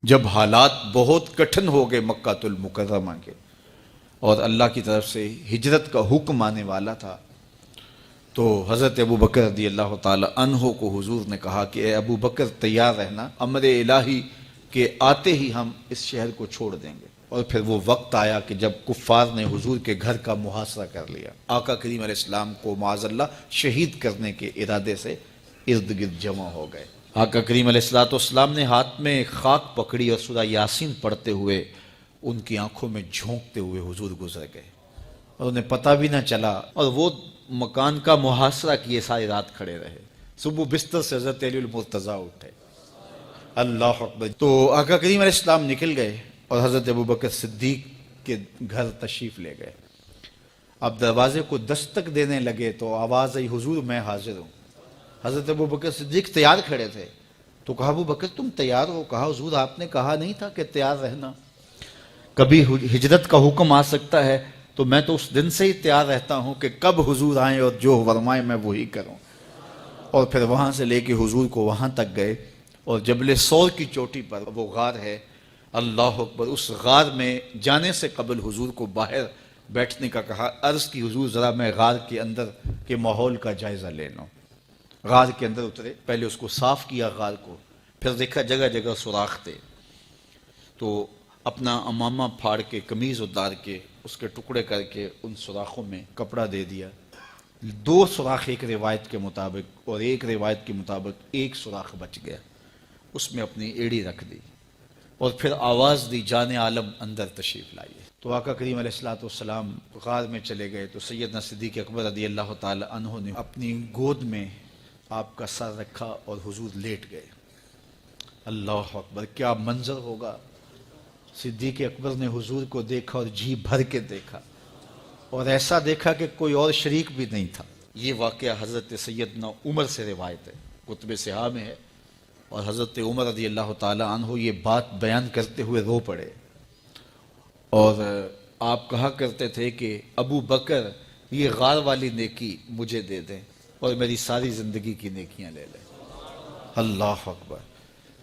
جب حالات بہت کٹھن ہو گئے مکہ المکرمہ کے اور اللہ کی طرف سے ہجرت کا حکم آنے والا تھا، تو حضرت ابو بکر رضی اللہ تعالی عنہ کو حضور نے کہا کہ اے ابو بکر تیار رہنا، امر الہی کے آتے ہی ہم اس شہر کو چھوڑ دیں گے۔ اور پھر وہ وقت آیا کہ جب کفار نے حضور کے گھر کا محاصرہ کر لیا، آقا کریم علیہ السلام کو معاذ اللہ شہید کرنے کے ارادے سے ارد گرد جمع ہو گئے۔ آقا کریم علیہ السلام نے ہاتھ میں خاک پکڑی اور سورہ یاسین پڑھتے ہوئے ان کی آنکھوں میں جھونکتے ہوئے حضور گزر گئے اور انہیں پتہ بھی نہ چلا، اور وہ مکان کا محاصرہ کیے ساری رات کھڑے رہے۔ صبح بستر سے حضرت علی المرتضیٰ اٹھے، اللہ اکبر، تو آقا کریم علیہ السلام نکل گئے اور حضرت ابو بکر صدیق کے گھر تشریف لے گئے۔ اب دروازے کو دستک دینے لگے تو آواز آئی، حضور میں حاضر ہوں۔ حضرت ابو بکر صدیق تیار کھڑے تھے، تو کہا ابو بکر تم تیار ہو؟ کہا حضور آپ نے کہا نہیں تھا کہ تیار رہنا، کبھی ہجرت کا حکم آ سکتا ہے تو میں تو اس دن سے ہی تیار رہتا ہوں کہ کب حضور آئیں اور جو فرمائیں میں وہی کروں۔ اور پھر وہاں سے لے کے حضور کو وہاں تک گئے، اور جبل سور کی چوٹی پر وہ غار ہے، اللہ اکبر، اس غار میں جانے سے قبل حضور کو باہر بیٹھنے کا کہا، عرض کی حضور ذرا میں غار کے اندر کے ماحول کا جائزہ لے لوں۔ غار کے اندر اترے، پہلے اس کو صاف کیا غار کو، پھر دیکھا جگہ جگہ سوراخ تھے، تو اپنا امامہ پھاڑ کے قمیض اتار کے اس کے ٹکڑے کر کے ان سوراخوں میں کپڑا دے دیا۔ 2 سوراخ ایک روایت کے مطابق، اور ایک روایت کے مطابق 1 سوراخ بچ گیا، اس میں اپنی ایڑی رکھ دی، اور پھر آواز دی جان عالم اندر تشریف لائیے۔ تو آقا کریم علیہ السلام غار میں چلے گئے تو سیدنا صدیق اکبر رضی اللہ تعالی عنہ نے اپنی گود میں آپ کا سر رکھا اور حضور لیٹ گئے۔ اللہ اکبر، کیا منظر ہوگا! صدیق اکبر نے حضور کو دیکھا اور جی بھر کے دیکھا، اور ایسا دیکھا کہ کوئی اور شریک بھی نہیں تھا۔ یہ واقعہ حضرت سیدنا عمر سے روایت ہے، کتب صحاح میں ہے، اور حضرت عمر رضی اللہ تعالی عنہ یہ بات بیان کرتے ہوئے رو پڑے، اور آپ کہا کرتے تھے کہ ابو بکر یہ غار والی نیکی مجھے دے دیں اور میری ساری زندگی کی نیکیاں لے لیں۔ اللہ اکبر۔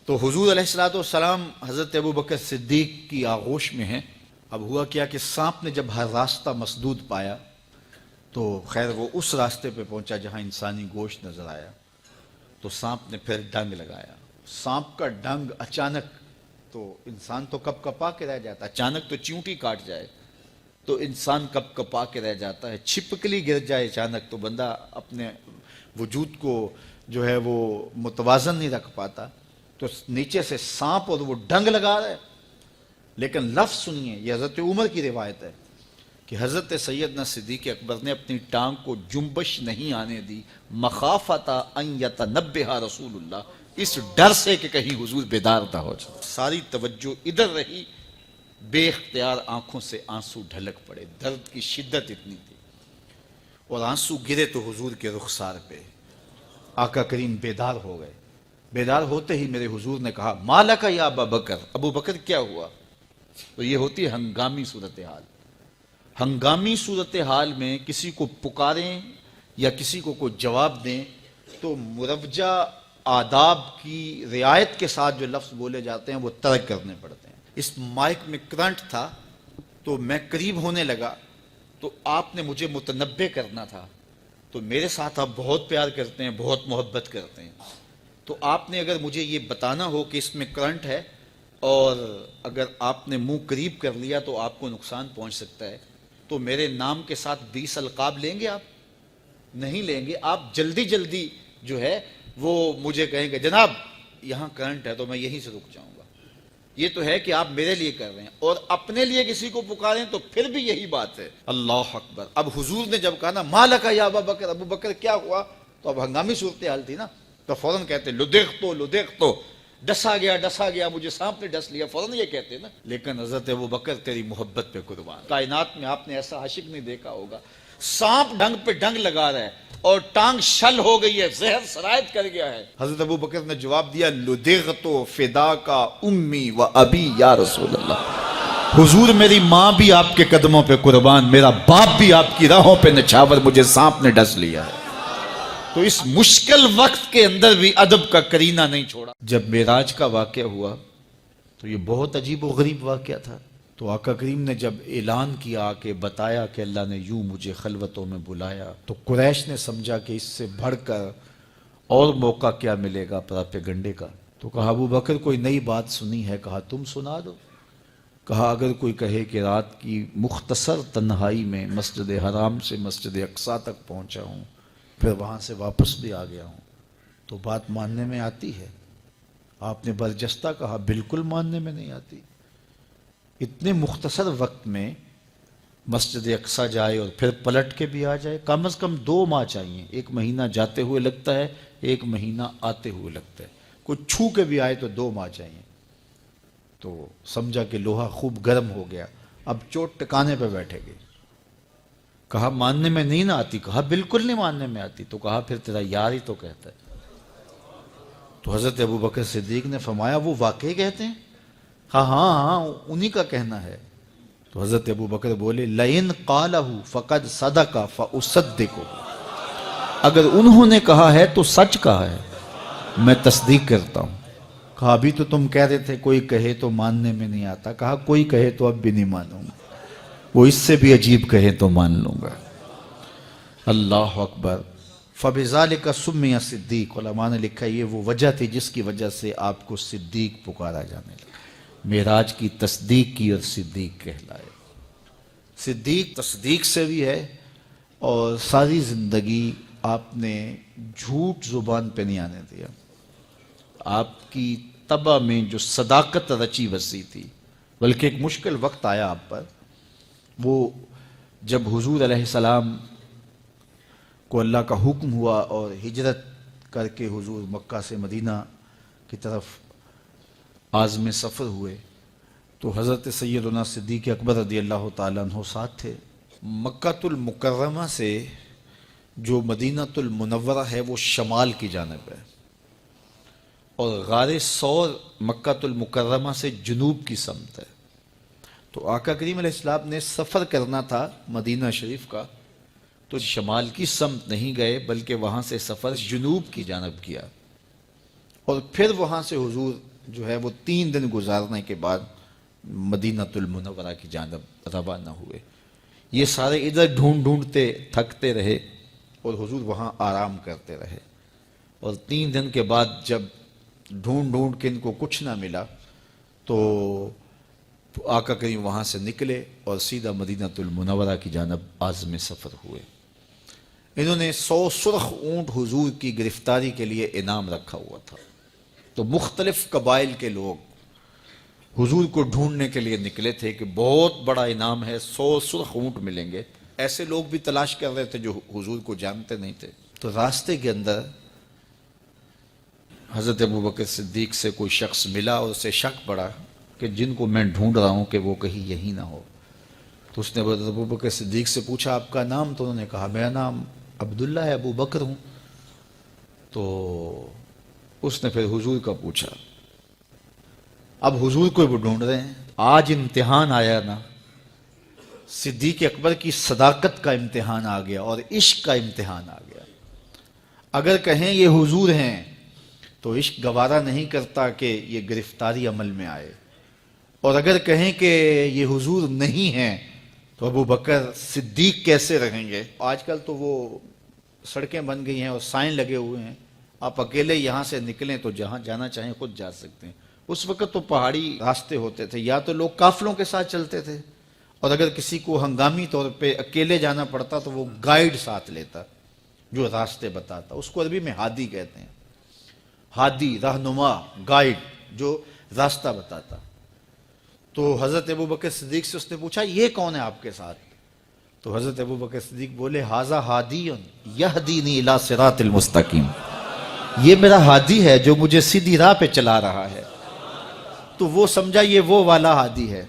تو حضور علیہ السلام حضرت ابو بکر صدیق کی آغوش میں ہیں۔ اب ہوا کیا کہ سانپ نے جب ہر راستہ مسدود پایا تو خیر وہ اس راستے پہ پہنچا جہاں انسانی گوشت نظر آیا، تو سانپ نے پھر ڈنگ لگایا۔ سانپ کا ڈنگ اچانک، تو انسان تو کپ کپا کے رہ جاتا ہے، اچانک تو چیونٹی کاٹ جائے تو انسان کپ کپا کے رہ جاتا ہے، چھپکلی گر جائے اچانک تو بندہ اپنے وجود کو جو ہے وہ متوازن نہیں رکھ پاتا، تو نیچے سے سانپ اور وہ ڈنگ لگا رہا ہے۔ لیکن لفظ سنیے، یہ حضرت عمر کی روایت ہے کہ حضرت سیدنا صدیق اکبر نے اپنی ٹانگ کو جنبش نہیں آنے دی، مخافت ان یتنبہ رسول اللہ، اس ڈر سے کہ کہیں حضور بیدار نہ ہو جائے۔ ساری توجہ ادھر رہی، بے اختیار آنکھوں سے آنسو ڈھلک پڑے، درد کی شدت اتنی تھی، اور آنسو گرے تو حضور کے رخسار پہ۔ آقا کریم بیدار ہو گئے۔ بیدار ہوتے ہی میرے حضور نے کہا، مالک یا ابا بکر، ابو بکر کیا ہوا؟ تو یہ ہوتی ہے ہنگامی صورتحال۔ ہنگامی صورتحال میں کسی کو پکاریں یا کسی کو کوئی جواب دیں تو مروجہ آداب کی رعایت کے ساتھ جو لفظ بولے جاتے ہیں وہ ترک کرنے پڑتے ہیں۔ اس مائک میں کرنٹ تھا تو میں قریب ہونے لگا، تو آپ نے مجھے متنبہ کرنا تھا، تو میرے ساتھ آپ بہت پیار کرتے ہیں، بہت محبت کرتے ہیں، تو آپ نے اگر مجھے یہ بتانا ہو کہ اس میں کرنٹ ہے اور اگر آپ نے منہ قریب کر لیا تو آپ کو نقصان پہنچ سکتا ہے، تو میرے نام کے ساتھ 20 القاب لیں گے؟ آپ نہیں لیں گے، آپ جلدی جلدی جو ہے وہ مجھے کہیں گے جناب یہاں کرنٹ ہے، تو میں یہیں سے رک جاؤں گا۔ یہ تو ہے کہ آپ میرے لیے کر رہے ہیں، اور اپنے لیے کسی کو پکاریں تو پھر بھی یہی بات ہے۔ اللہ اکبر۔ اب حضور نے جب کہا نا مالک یا ابا بکر، ابو بکر کیا ہوا، تو اب ہنگامی صورتحال تھی نا، تو فوراً کہتے لدغتو، ڈسا گیا، مجھے سانپ نے ڈس لیا، فوراً یہ کہتے نا۔ لیکن حضرت ابو بکر تیری محبت پہ قربان، کائنات میں آپ نے ایسا عاشق نہیں دیکھا ہوگا، سانپ ڈنگ پہ ڈنگ لگا رہا ہے اور ٹانگ شل ہو گئی ہے، زہر سرایت کر گیا ہے۔ حضرت ابو بکر نے جواب دیا، لدغتو فداکا امی و ابی یا رسول اللہ، حضور میری ماں بھی آپ کے قدموں پہ قربان، میرا باپ بھی آپ کی راہوں پہ نچھاور، مجھے سانپ نے ڈس لیا ہے۔ تو اس مشکل وقت کے اندر بھی ادب کا کرینہ نہیں چھوڑا۔ جب معراج کا واقعہ ہوا تو یہ بہت عجیب و غریب واقعہ تھا۔ تو آقا کریم نے جب اعلان کیا کہ بتایا کہ اللہ نے یوں مجھے خلوتوں میں بلایا، تو قریش نے سمجھا کہ اس سے بڑھ کر اور موقع کیا ملے گا پراپیگنڈے کا۔ تو کہا ابو بکر کوئی نئی بات سنی ہے؟ کہا تم سنا دو۔ کہا اگر کوئی کہے کہ رات کی مختصر تنہائی میں مسجد حرام سے مسجد اقصیٰ تک پہنچا ہوں، پھر وہاں سے واپس بھی آ گیا ہوں، تو بات ماننے میں آتی ہے؟ آپ نے برجستہ کہا بالکل ماننے میں نہیں آتی۔ اتنے مختصر وقت میں مسجد اقصیٰ جائے اور پھر پلٹ کے بھی آ جائے، کم از کم 2 ماہ چاہیے۔ 1 مہینہ جاتے ہوئے لگتا ہے، 1 مہینہ آتے ہوئے لگتا ہے، کوئی چھو کے بھی آئے تو 2 ماہ چاہیے۔ تو سمجھا کہ لوہا خوب گرم ہو گیا، اب چوٹ ٹکانے پہ بیٹھے گے۔ کہا ماننے میں نہیں نہ آتی؟ کہا بالکل نہیں ماننے میں آتی۔ تو کہا پھر تیرا یار ہی تو کہتا ہے۔ تو حضرت ابو بکر صدیق نے فرمایا وہ واقعی کہتے ہیں؟ ہاں ہاں ہاں انہی کا کہنا ہے۔ تو حضرت ابو بکر بولے لئن قالہ فقد صدق فاصدقہ، اگر انہوں نے کہا ہے تو سچ کہا ہے، میں تصدیق کرتا ہوں۔ کہا ابھی تو تم کہہ رہے تھے کوئی کہے تو ماننے میں نہیں آتا، کہا کوئی کہے تو اب بھی نہیں مانوں گا، وہ اس سے بھی عجیب کہے تو مان لوں گا۔ اللہ اکبر۔ فَبِذَلِكَ سُمِّيَ صدیق، علماء نے لکھا یہ وہ وجہ تھی جس کی وجہ سے آپ کو صدیق پکارا جانے لگا۔ معراج کی تصدیق کی اور صدیق کہلائے۔ صدیق تصدیق سے بھی ہے، اور ساری زندگی آپ نے جھوٹ زبان پہ نہیں آنے دیا۔ آپ کی طبع میں جو صداقت رچی بسی تھی، بلکہ ایک مشکل وقت آیا آپ پر، وہ جب حضور علیہ السلام کو اللہ کا حکم ہوا اور ہجرت کر کے حضور مکہ سے مدینہ کی طرف عازم سفر ہوئے، تو حضرت سیدنا صدیق اکبر رضی اللہ تعالیٰ عنہ ساتھ تھے۔ مکہ المکرمہ سے جو مدینہ المنورہ ہے وہ شمال کی جانب ہے، اور غار ثور مکہ المکرمہ سے جنوب کی سمت ہے۔ تو آقا کریم علیہ السلام نے سفر کرنا تھا مدینہ شریف کا، تو شمال کی سمت نہیں گئے بلکہ وہاں سے سفر جنوب کی جانب کیا، اور پھر وہاں سے حضور جو ہے وہ 3 دن گزارنے کے بعد مدینہ المنورہ کی جانب روانہ ہوئے۔ یہ سارے ادھر ڈھونڈتے تھکتے رہے، اور حضور وہاں آرام کرتے رہے، اور 3 دن کے بعد جب ڈھونڈ کے ان کو کچھ نہ ملا، تو آقا کریم وہاں سے نکلے اور سیدھا مدینہ المنورہ کی جانب عازم سفر ہوئے۔ انہوں نے 100 سرخ اونٹ حضور کی گرفتاری کے لیے انعام رکھا ہوا تھا۔ تو مختلف قبائل کے لوگ حضور کو ڈھونڈنے کے لیے نکلے تھے کہ بہت بڑا انعام ہے، 100 سرخ اونٹ ملیں گے۔ ایسے لوگ بھی تلاش کر رہے تھے جو حضور کو جانتے نہیں تھے۔ تو راستے کے اندر حضرت ابو بکر صدیق سے کوئی شخص ملا، اور اسے شک پڑا کہ جن کو میں ڈھونڈ رہا ہوں کہ وہ کہیں یہی نہ ہو۔ تو اس نے حضرت ابو بکر صدیق سے پوچھا آپ کا نام؟ تو انہوں نے کہا میرا نام عبداللہ ہے، ابو بکر ہوں۔ تو اس نے پھر حضور کا پوچھا۔ اب حضور کو وہ ڈھونڈ رہے ہیں، آج امتحان آیا نا، صدیق اکبر کی صداقت کا امتحان آ گیا اور عشق کا امتحان آ گیا۔ اگر کہیں یہ حضور ہیں تو عشق گوارا نہیں کرتا کہ یہ گرفتاری عمل میں آئے، اور اگر کہیں کہ یہ حضور نہیں ہیں تو ابو بکر صدیق کیسے رہیں گے؟ آج کل تو وہ سڑکیں بن گئی ہیں اور سائن لگے ہوئے ہیں، آپ اکیلے یہاں سے نکلیں تو جہاں جانا چاہیں خود جا سکتے ہیں۔ اس وقت تو پہاڑی راستے ہوتے تھے، یا تو لوگ قافلوں کے ساتھ چلتے تھے، اور اگر کسی کو ہنگامی طور پہ اکیلے جانا پڑتا تو وہ گائیڈ ساتھ لیتا جو راستے بتاتا۔ اس کو عربی میں ہادی کہتے ہیں، ہادی، رہنما، گائیڈ جو راستہ بتاتا۔ تو حضرت ابو بکر صدیق سے اس نے پوچھا یہ کون ہے آپ کے ساتھ؟ تو حضرت ابو بکر صدیق بولے ھذا ھادی یہدینی الی صراط المستقیم، یہ میرا ہادی ہے جو مجھے سیدھی راہ پہ چلا رہا ہے۔ تو وہ سمجھا یہ وہ والا ہادی ہے،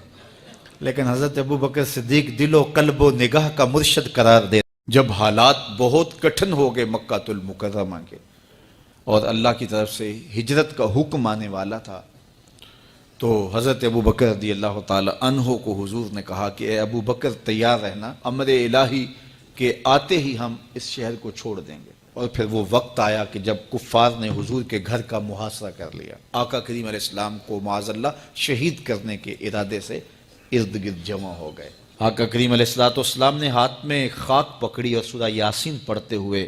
لیکن حضرت ابو بکر صدیق دل و قلب و نگاہ کا مرشد قرار دے۔ جب حالات بہت کٹھن ہو گئے مکہ المکرمہ کے، اور اللہ کی طرف سے ہجرت کا حکم آنے والا تھا، تو حضرت ابو بکر رضی اللہ تعالی عنہ کو حضور نے کہا کہ اے ابو بکر تیار رہنا، امر الہی کے آتے ہی ہم اس شہر کو چھوڑ دیں گے۔ اور پھر وہ وقت آیا کہ جب کفار نے حضور کے گھر کا محاصرہ کر لیا، آقا کریم علیہ السلام کو معاذ اللہ شہید کرنے کے ارادے سے ارد گرد جمع ہو گئے۔ آقا کریم علیہ السلام نے ہاتھ میں خاک پکڑی اور سورہ یاسین پڑھتے ہوئے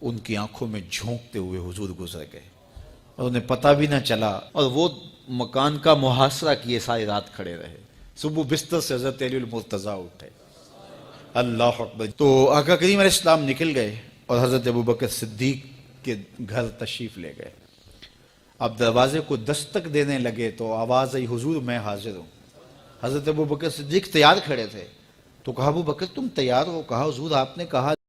ان کی آنکھوں میں جھونکتے ہوئے حضور گزر گئے، اور انہیں پتہ بھی نہ چلا، اور وہ مکان کا محاصرہ کیے ساری رات کھڑے رہے۔ صبح بستر سے حضرت علی المرتضیٰ اٹھے، اللہ اکبر۔ تو آقا کریم علیہ السلام نکل گئے اور حضرت ابوبکر صدیق کے گھر تشریف لے گئے۔ اب دروازے کو دستک دینے لگے تو آواز آئی، حضور میں حاضر ہوں۔ حضرت ابوبکر صدیق تیار کھڑے تھے، تو کہا ابوبکر تم تیار ہو؟ کہا حضور آپ نے کہا